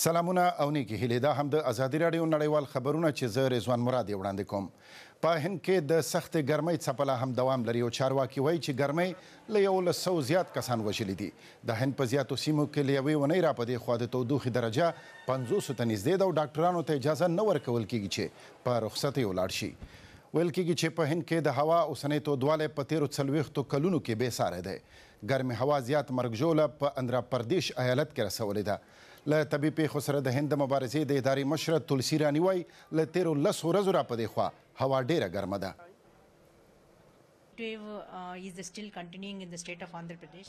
سلامونه او نیکی هیلې دا هم د ازادي راډیو نړیوال خبرونه چې زه رضوان مراد یې وړاندې کوم. په هند کې د سختې ګرمۍ څپه هم دوام لري او چارواکي وایي چې ګرمۍ له 1100 زیات کسان وژلي دي. د هند په زیاتو سیمو کې له یوې اونۍ راپدې خوا د تودوخې درجه 500 ته نږدې ده او ډاکټرانو ته اجازه نه ورکول کېږي چې په رخصتۍ ولاړ شي. ویل کېږي چې په هند کې د هوا اوسنۍ تودوالی په تیرو 40 کلونو کې بې ساری دی. ګرمې هوا زیات مرګ ژوله په اندرا پردیش ایالت کې رسولې ده. له طبي پیښو سره د هند د مبارزې د ادارې مشره تلسی رانی وایي له تیرو 10 ورځو راپدې خوا هوا ډیره ګرمه ده.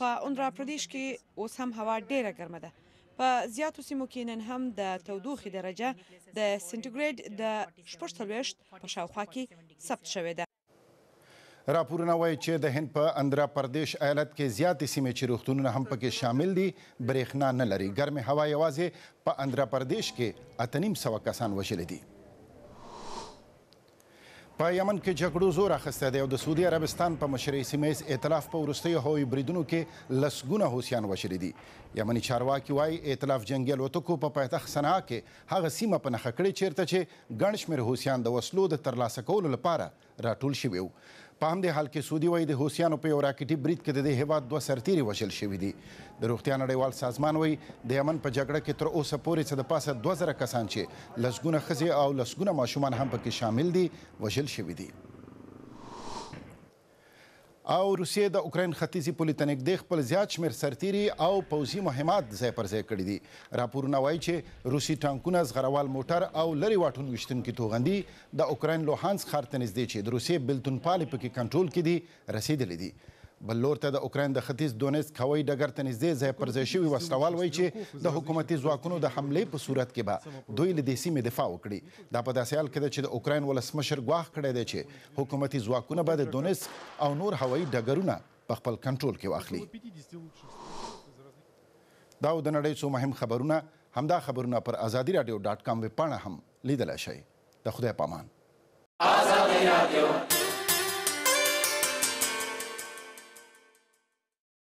په اندرا پردیش کې اوس هم هوا ډیره ګرمه ده. په زیاتو سیمو کې نن هم د تودوخې درجه د سنټیګریډ د 46 په شاوخوا کې ثبت شوې ده. راپورونه وایي چې د هند په اندرا پردیش ایالت کې زیاتې سیمې چې روغتونونه هم پکې شامل دي برېښنا نه لري. ګرمې هوا یوازې په اندرا پردیش کې 850 کسان وژلي دي. په یمن کې جګړو زور اخیستی دی او د سعودي عربستان په مشرۍ سیمه ییز ائتلاف په وروستیو هوایي بریدونو کې لسګونه حوثیان وژلي دي. یمني چارواکي وایي ائتلاف جنګي الوتکو په پایتخت صنعا کې هغه سیمه په نښه کړې چیرته چې ګڼ شمېر حوثیان د وسلو د ترلاسه کولو لپاره راټول شوي وو. په همدې حال کې سعودي وایي د حوثیانو په یو راکټي برید کې د دې هیواد 2 سرتیري وژل شوي دي. د روغتیا نړیوال سازمان وایي د یمن په جګړه کې تر اوسه پورې څه د پاسه 2000 کسان چې لسګونه ښځې او لسګونه ماشومان هم پکې شامل دي وژل شوي دي. او روسیې د اوکراین ختیځي پولې ته نږدې خپل زیات شمېر سرتیري او پوځي مهمات ځای پر ځای کړي دي. راپورونه وایي چې روسي ټانکونه، زغروال موټر او لرې واټن ویشتونکي توغندي د اوکراین لوهانسک ښار ته نږدې چې د روسیې بېلتون پالې پکې کنټرول کې دي رسېدلي دي. بل لور ته د اوکراین د ختیځ دونیتسک هوایي ډګر ته نږدې ځای پر ځای شوي وسلوال وایي چې د حکومتي ځواکونو د حملې په صورت کې به دوی له دې سیمې دفاع وکړي. دا په داسې حال کې ده چې د اوکراین ولسمشر ګواښ کړی دی چې حکومتي ځواکونه به د دونیتسک او نور هوایي ډګرونه په خپل کنټرول کې واخلي. دا د نړۍ څو مهم خبرونه. همدا خبرونه پر ازادي راډیو .com ویبپاڼه هم لیدلی شئ. د خدای په امان.